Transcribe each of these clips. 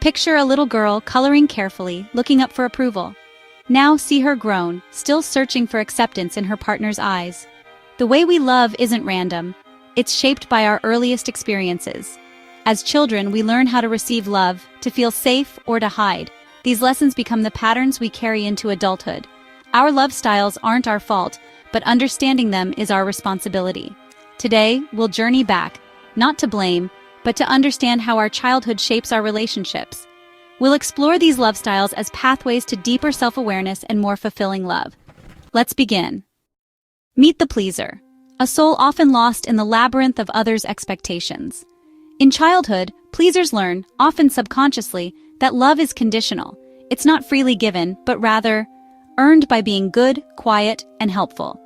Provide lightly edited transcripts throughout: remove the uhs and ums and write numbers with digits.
Picture a little girl coloring carefully, looking up for approval. Now see her grown, still searching for acceptance in her partner's eyes. The way we love isn't random. It's shaped by our earliest experiences. As children, we learn how to receive love, to feel safe, or to hide. These lessons become the patterns we carry into adulthood. Our love styles aren't our fault, but understanding them is our responsibility. Today, we'll journey back, not to blame, but to understand how our childhood shapes our relationships. We'll explore these love styles as pathways to deeper self-awareness and more fulfilling love. Let's begin. Meet the pleaser, a soul often lost in the labyrinth of others' expectations. In childhood, pleasers learn, often subconsciously, that love is conditional. It's not freely given, but rather earned by being good, quiet, and helpful.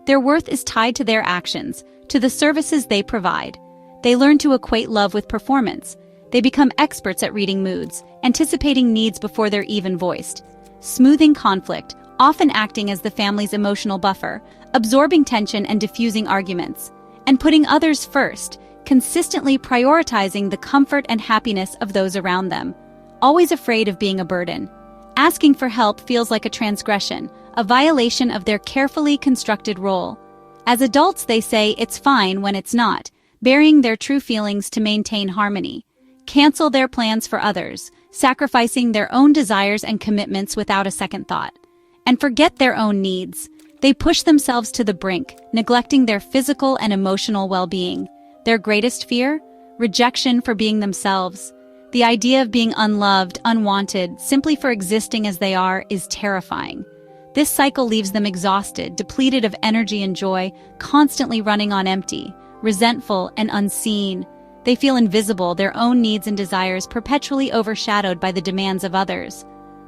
Their worth is tied to their actions, to the services they provide. They learn to equate love with performance. They become experts at reading moods, anticipating needs before they're even voiced, smoothing conflict, often acting as the family's emotional buffer, absorbing tension and diffusing arguments, and putting others first, consistently prioritizing the comfort and happiness of those around them. Always afraid of being a burden. Asking for help feels like a transgression, a violation of their carefully constructed role. As adults, they say it's fine when it's not, burying their true feelings to maintain harmony. Cancel their plans for others, sacrificing their own desires and commitments without a second thought. And forget their own needs. They push themselves to the brink, neglecting their physical and emotional well-being. Their greatest fear? Rejection for being themselves. The idea of being unloved, unwanted, simply for existing as they are, is terrifying. This cycle leaves them exhausted, depleted of energy and joy, constantly running on empty, resentful and unseen. They feel invisible, their own needs and desires perpetually overshadowed by the demands of others.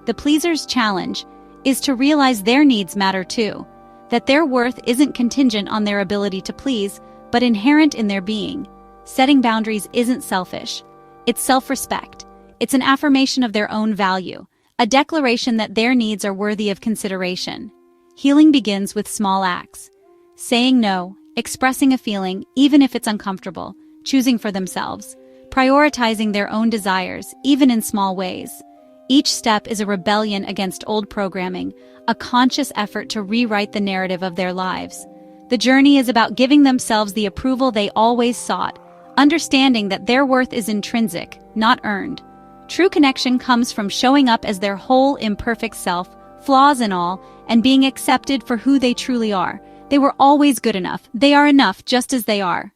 The pleaser's challenge is to realize their needs matter too, that their worth isn't contingent on their ability to please, but inherent in their being. Setting boundaries isn't selfish. It's self-respect. It's an affirmation of their own value, a declaration that their needs are worthy of consideration. Healing begins with small acts. Saying no, expressing a feeling, even if it's uncomfortable, choosing for themselves, prioritizing their own desires, even in small ways. Each step is a rebellion against old programming, a conscious effort to rewrite the narrative of their lives. The journey is about giving themselves the approval they always sought, understanding that their worth is intrinsic, not earned. True connection comes from showing up as their whole imperfect self, flaws and all, and being accepted for who they truly are. They were always good enough. They are enough just as they are.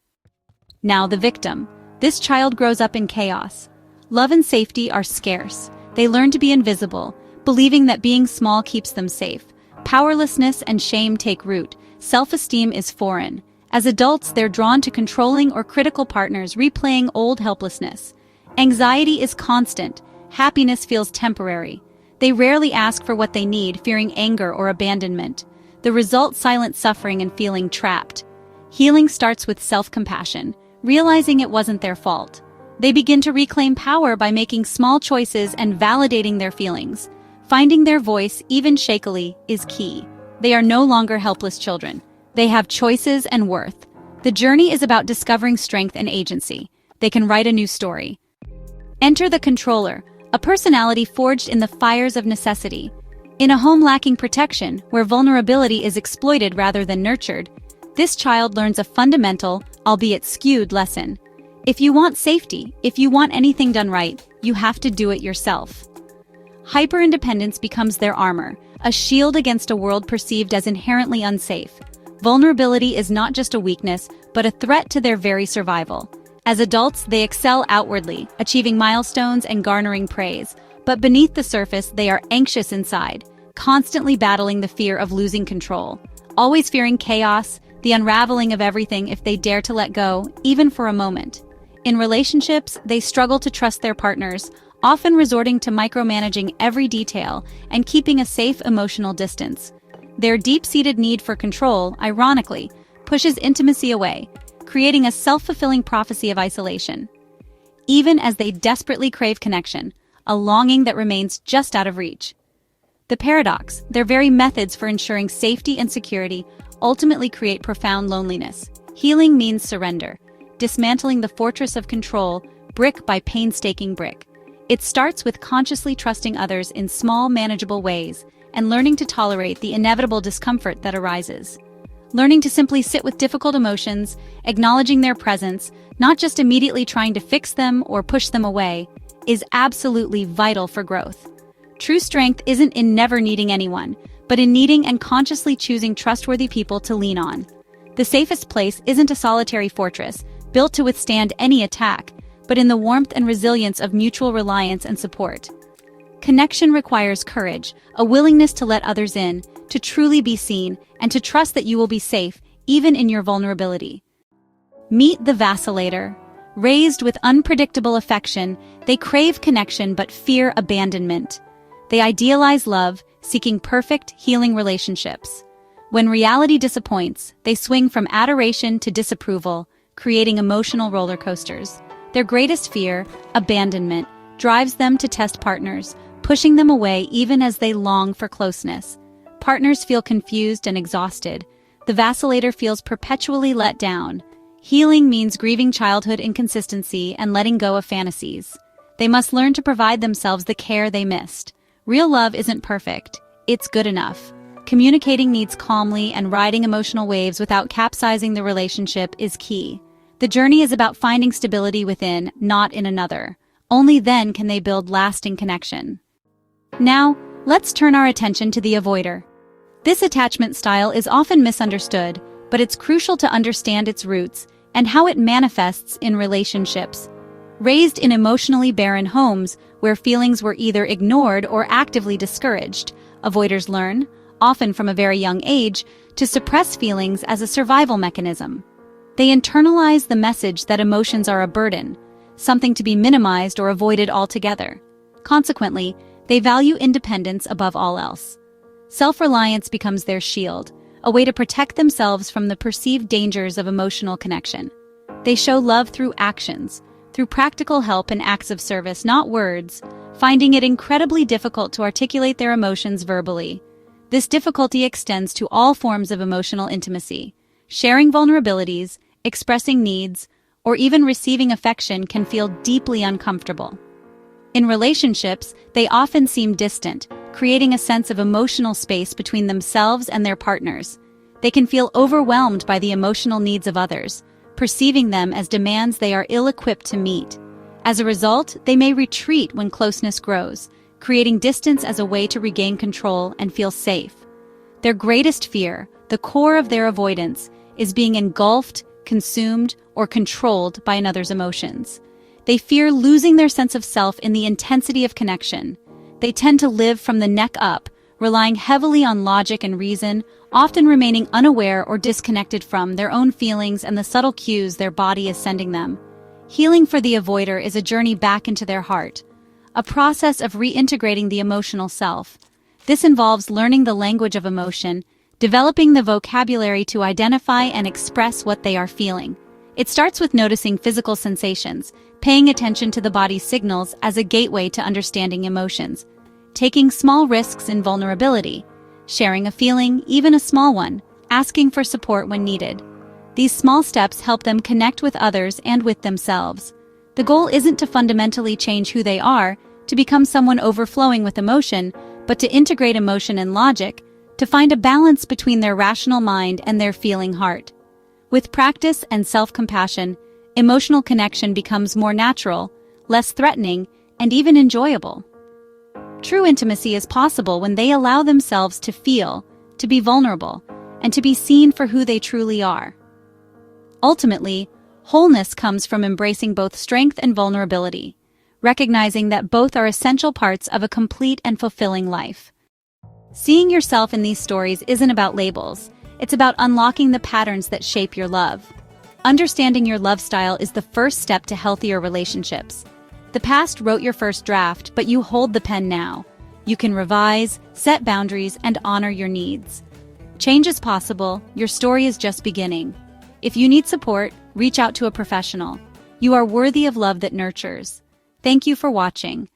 Now the victim. This child grows up in chaos. Love and safety are scarce. They learn to be invisible, believing that being small keeps them safe. Powerlessness and shame take root. Self-esteem is foreign. As adults, they're drawn to controlling or critical partners, replaying old helplessness. Anxiety is constant. Happiness feels temporary. They rarely ask for what they need, fearing anger or abandonment. The result: silent suffering and feeling trapped. Healing starts with self-compassion, realizing it wasn't their fault. They begin to reclaim power by making small choices and validating their feelings. Finding their voice, even shakily, is key. They are no longer helpless children. They have choices and worth. The journey is about discovering strength and agency. They can write a new story. Enter the controller, a personality forged in the fires of necessity. In a home lacking protection, where vulnerability is exploited rather than nurtured, this child learns a fundamental, albeit skewed, lesson. If you want safety, if you want anything done right, you have to do it yourself. Hyper-independence becomes their armor, a shield against a world perceived as inherently unsafe. Vulnerability is not just a weakness, but a threat to their very survival. As adults, they excel outwardly, achieving milestones and garnering praise. But beneath the surface, they are anxious inside, constantly battling the fear of losing control. Always fearing chaos, the unraveling of everything if they dare to let go, even for a moment. In relationships, they struggle to trust their partners, often resorting to micromanaging every detail and keeping a safe emotional distance. Their deep-seated need for control, ironically, pushes intimacy away, creating a self-fulfilling prophecy of isolation. Even as they desperately crave connection, a longing that remains just out of reach. The paradox: their very methods for ensuring safety and security ultimately create profound loneliness. Healing means surrender, dismantling the fortress of control, brick by painstaking brick. It starts with consciously trusting others in small, manageable ways and learning to tolerate the inevitable discomfort that arises. Learning to simply sit with difficult emotions, acknowledging their presence, not just immediately trying to fix them or push them away, is absolutely vital for growth. True strength isn't in never needing anyone, but in needing and consciously choosing trustworthy people to lean on. The safest place isn't a solitary fortress, built to withstand any attack, but in the warmth and resilience of mutual reliance and support. Connection requires courage, a willingness to let others in, to truly be seen, and to trust that you will be safe, even in your vulnerability. Meet the vacillator. Raised with unpredictable affection, they crave connection but fear abandonment. They idealize love, seeking perfect, healing relationships. When reality disappoints, they swing from adoration to disapproval, creating emotional roller coasters. Their greatest fear, abandonment, drives them to test partners, pushing them away even as they long for closeness. Partners feel confused and exhausted. The vacillator feels perpetually let down. Healing means grieving childhood inconsistency and letting go of fantasies. They must learn to provide themselves the care they missed. Real love isn't perfect. It's good enough. Communicating needs calmly and riding emotional waves without capsizing the relationship is key. The journey is about finding stability within, not in another. Only then can they build lasting connection. Now, let's turn our attention to the avoider. This attachment style is often misunderstood, but it's crucial to understand its roots and how it manifests in relationships. Raised in emotionally barren homes where feelings were either ignored or actively discouraged, avoiders learn, often from a very young age, to suppress feelings as a survival mechanism. They internalize the message that emotions are a burden, something to be minimized or avoided altogether. Consequently, they value independence above all else. Self-reliance becomes their shield, a way to protect themselves from the perceived dangers of emotional connection. They show love through actions, through practical help and acts of service, not words, finding it incredibly difficult to articulate their emotions verbally. This difficulty extends to all forms of emotional intimacy. Sharing vulnerabilities, expressing needs, or even receiving affection can feel deeply uncomfortable. In relationships, they often seem distant, creating a sense of emotional space between themselves and their partners. They can feel overwhelmed by the emotional needs of others, perceiving them as demands they are ill-equipped to meet. As a result, they may retreat when closeness grows, creating distance as a way to regain control and feel safe. Their greatest fear, the core of their avoidance, is being engulfed, consumed, or controlled by another's emotions. They fear losing their sense of self in the intensity of connection. They tend to live from the neck up, relying heavily on logic and reason, often remaining unaware or disconnected from their own feelings and the subtle cues their body is sending them. Healing for the avoider is a journey back into their heart, a process of reintegrating the emotional self. This involves learning the language of emotion, developing the vocabulary to identify and express what they are feeling. It starts with noticing physical sensations, paying attention to the body's signals as a gateway to understanding emotions, taking small risks in vulnerability, sharing a feeling, even a small one, asking for support when needed. These small steps help them connect with others and with themselves. The goal isn't to fundamentally change who they are, to become someone overflowing with emotion, but to integrate emotion and logic, to find a balance between their rational mind and their feeling heart. With practice and self-compassion, emotional connection becomes more natural, less threatening, and even enjoyable. True intimacy is possible when they allow themselves to feel, to be vulnerable, and to be seen for who they truly are. Ultimately, wholeness comes from embracing both strength and vulnerability, recognizing that both are essential parts of a complete and fulfilling life. Seeing yourself in these stories isn't about labels. It's about unlocking the patterns that shape your love. Understanding your love style is the first step to healthier relationships. The past wrote your first draft, but you hold the pen now. You can revise, set boundaries, and honor your needs. Change is possible. Your story is just beginning. If you need support, reach out to a professional. You are worthy of love that nurtures. Thank you for watching.